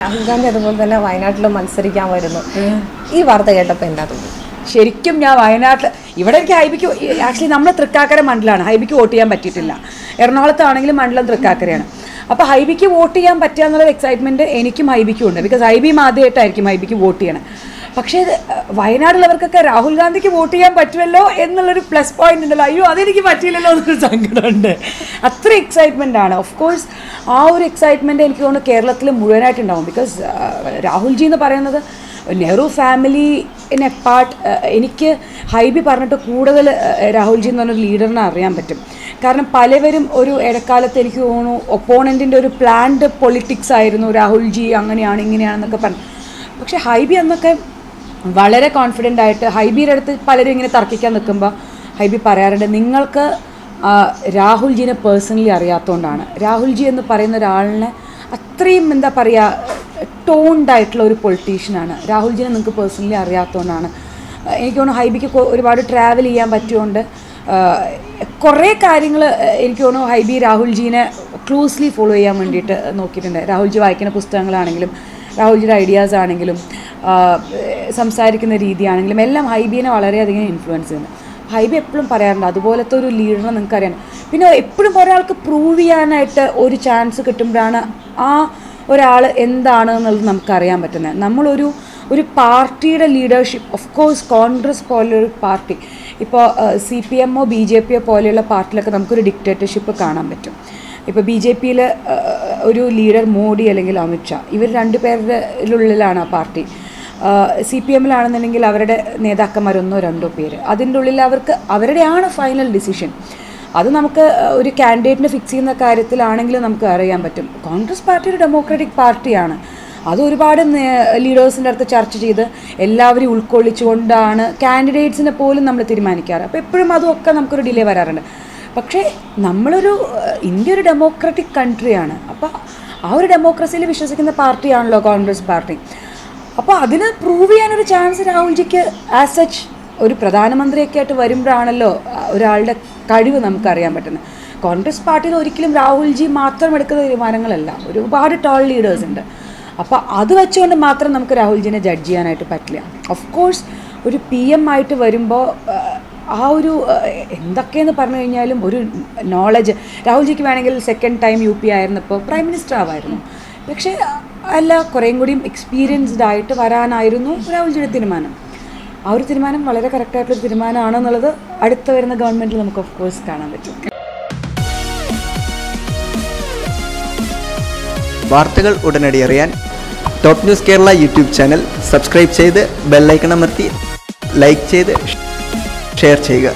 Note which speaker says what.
Speaker 1: രാഹുൽ ഗാന്ധി അതുപോലെ തന്നെ വയനാട്ടിൽ മത്സരിക്കാൻ വരുന്നു. ഈ വാർത്ത കേട്ടപ്പോൾ എന്താ തോന്നി?
Speaker 2: ശരിക്കും ഞാൻ വയനാട്ടിൽ ഇവിടെ എനിക്ക് ഹൈബിക്ക് ആക്ച്വലി നമ്മൾ തൃക്കാക്കര മണ്ഡലമാണ്. ഹൈബിക്ക് വോട്ട് ചെയ്യാൻ പറ്റിയിട്ടില്ല. എറണാകുളത്താണെങ്കിലും മണ്ഡലം തൃക്കാക്കരയാണ്. അപ്പോൾ ഹൈബിക്ക് വോട്ട് ചെയ്യാൻ പറ്റുക എന്നുള്ള എക്സൈറ്റ്മെൻറ്റ് എനിക്കും ഹൈബിക്കും ഉണ്ട്. ബിക്കോസ് ഹൈബിയും ആദ്യമായിട്ടായിരിക്കും ഹൈബിക്ക് വോട്ട് ചെയ്യണം. പക്ഷേ വയനാടുള്ളവർക്കൊക്കെ രാഹുൽ ഗാന്ധിക്ക് വോട്ട് ചെയ്യാൻ പറ്റുമല്ലോ എന്നുള്ളൊരു പ്ലസ് പോയിന്റ് ഉണ്ടല്ലോ. അയ്യോ അതെനിക്ക് പറ്റിയില്ലല്ലോ എന്നൊരു സങ്കടമുണ്ട്. അത്ര എക്സൈറ്റ്മെൻ്റ് ആണ്. ഓഫ് കോഴ്സ് ആ ഒരു എക്സൈറ്റ്മെൻറ്റ് എനിക്ക് തോന്നുന്നു കേരളത്തിൽ മുഴുവനായിട്ടുണ്ടാവും. ബിക്കോസ് രാഹുൽജി എന്ന് പറയുന്നത് Nehru family in A part. എനിക്ക് ഹൈബി പറഞ്ഞിട്ട് കൂടുതൽ രാഹുൽജി എന്ന് പറഞ്ഞൊരു ലീഡറിനെ അറിയാൻ പറ്റും. കാരണം പലവരും ഒരു ഇടക്കാലത്ത് എനിക്ക് തോന്നുന്നു ഒപ്പോണൻറ്റിൻ്റെ ഒരു പ്ലാൻഡ് പൊളിറ്റിക്സ് ആയിരുന്നു. രാഹുൽജി അങ്ങനെയാണ് ഇങ്ങനെയാണെന്നൊക്കെ പറഞ്ഞു. പക്ഷേ ഹൈബി അന്നൊക്കെ വളരെ കോൺഫിഡൻ്റ് ആയിട്ട് ഹൈബിയുടെ അടുത്ത് പലരും ഇങ്ങനെ തർക്കിക്കാൻ നിൽക്കുമ്പോൾ ഹൈബി പറയാറുണ്ട്, നിങ്ങൾക്ക് രാഹുൽജീനെ പേഴ്സണലി അറിയാത്തതുകൊണ്ടാണ്. രാഹുൽജി എന്ന് പറയുന്ന ഒരാളിനെ അത്രയും എന്താ പറയുക ടോൺഡായിട്ടുള്ള ഒരു പൊളിറ്റീഷ്യനാണ്. രാഹുൽജീനെ നിങ്ങൾക്ക് പേഴ്സണലി അറിയാത്തതുകൊണ്ടാണ്. എനിക്ക് തോന്നുന്നു ഹൈബിക്ക് ഒരുപാട് ട്രാവൽ ചെയ്യാൻ പറ്റുകൊണ്ട് കുറേ കാര്യങ്ങൾ എനിക്ക് തോന്നുന്നു ഹൈബി രാഹുൽജീനെ ക്ലോസ്ലി ഫോളോ ചെയ്യാൻ വേണ്ടിയിട്ട് നോക്കിയിട്ടുണ്ട്. രാഹുൽജി വായിക്കുന്ന പുസ്തകങ്ങളാണെങ്കിലും രാഹുൽജിയുടെ ഐഡിയാസ് ആണെങ്കിലും സംസാരിക്കുന്ന രീതിയാണെങ്കിലും എല്ലാം ഹൈബീനെ വളരെയധികം ഇൻഫ്ലുവൻസ് ചെയ്യുന്നു. ഹൈബി എപ്പോഴും പറയാറുണ്ട് അതുപോലത്തെ ഒരു ലീഡറിനെ നിങ്ങൾക്ക് അറിയണം. പിന്നെ എപ്പോഴും ഒരാൾക്ക് പ്രൂവ് ചെയ്യാനായിട്ട് ഒരു ചാൻസ് കിട്ടുമ്പോഴാണ് ആ ഒരാൾ എന്താണ് എന്നുള്ളത് നമുക്കറിയാൻ പറ്റുന്നത്. നമ്മളൊരു പാർട്ടിയുടെ ലീഡർഷിപ്പ്, ഓഫ് കോഴ്സ് കോൺഗ്രസ് പോലെയൊരു പാർട്ടി, ഇപ്പോൾ CPM BJP പോലെയുള്ള പാർട്ടിയിലൊക്കെ നമുക്കൊരു ഡിക്റ്റേറ്റർഷിപ്പ് കാണാൻ പറ്റും. ഇപ്പോൾ BJP-യിൽ ഒരു ലീഡർ മോഡി അല്ലെങ്കിൽ അമിത്ഷാ, ഇവർ രണ്ടുപേരുടെ ഉള്ളിലാണ് ആ പാർട്ടി. CPM-ലാണെന്നുണ്ടെങ്കിൽ അവരുടെ നേതാക്കന്മാർ 1-2 പേര്. അതിൻ്റെ ഉള്ളിൽ അവരുടെയാണ് ഫൈനൽ ഡിസിഷൻ. അത് നമുക്ക് ഒരു കാൻഡിഡേറ്റിനെ ഫിക്സ് ചെയ്യുന്ന കാര്യത്തിലാണെങ്കിലും നമുക്ക് അറിയാൻ പറ്റും. കോൺഗ്രസ് പാർട്ടി ഒരു ഡെമോക്രാറ്റിക് പാർട്ടിയാണ്. അത് ഒരുപാട് ലീഡേഴ്സിൻ്റെ അടുത്ത് ചർച്ച ചെയ്ത് എല്ലാവരും ഉൾക്കൊള്ളിച്ചുകൊണ്ടാണ് കാൻഡിഡേറ്റ്സിനെ പോലും നമ്മൾ തീരുമാനിക്കാറ്. അപ്പോൾ എപ്പോഴും അതുമൊക്കെ നമുക്കൊരു ഡിലേ വരാറുണ്ട്. പക്ഷേ ഇന്ത്യ ഒരു ഡെമോക്രാറ്റിക് കൺട്രിയാണ്. അപ്പോൾ ആ ഒരു ഡെമോക്രസിയിൽ വിശ്വസിക്കുന്ന പാർട്ടിയാണല്ലോ കോൺഗ്രസ് പാർട്ടി. അപ്പോൾ അതിന് പ്രൂവ് ചെയ്യാനൊരു ചാൻസ് രാഹുൽജിക്ക് ആസ് സച്ച് ഒരു പ്രധാനമന്ത്രിയൊക്കെ ആയിട്ട് വരുമ്പോഴാണല്ലോ ഒരാളുടെ കഴിവ് നമുക്കറിയാൻ പറ്റുന്നത്. കോൺഗ്രസ് പാർട്ടിയിൽ ഒരിക്കലും രാഹുൽജി മാത്രം എടുക്കുന്ന തീരുമാനങ്ങളല്ല, ഒരുപാട് ടോൾ ലീഡേഴ്സ് ഉണ്ട്. അപ്പോൾ അത് വെച്ചുകൊണ്ട് മാത്രം നമുക്ക് രാഹുൽജിനെ ജഡ്ജ് ചെയ്യാനായിട്ട് പറ്റില്ല. ഓഫ് കോഴ്സ് ഒരു PM ആയിട്ട് വരുമ്പോൾ ആ ഒരു എന്തൊക്കെയെന്ന് പറഞ്ഞു കഴിഞ്ഞാലും ഒരു നോളജ് രാഹുൽജിക്ക് വേണമെങ്കിൽ സെക്കൻഡ് ടൈം UP ആയിരുന്നപ്പോൾ പ്രൈം മിനിസ്റ്റർ ആവായിരുന്നു. പക്ഷേ അല്ല, കുറേയും കൂടിയും എക്സ്പീരിയൻസ്ഡ് ആയിട്ട് വരാനായിരുന്നു രാഹുൽജിയുടെ തീരുമാനം. ആ ഒരു തീരുമാനം വളരെ കറക്റ്റായിട്ടുള്ളൊരു തീരുമാനമാണെന്നുള്ളത് അടുത്ത് വരുന്ന ഗവൺമെൻറ്റിൽ നമുക്ക് ഓഫ് കോഴ്സ് കാണാൻ പറ്റും.
Speaker 3: വാർത്തകൾ ഉടനടി അറിയാൻ top news Kerala YouTube channel subscribe ചെയ്ത് ബെല്ലൈക്കൺ അമർത്തി ലൈക്ക് ചെയ്ത് ഷെയർ ചെയ്യുക.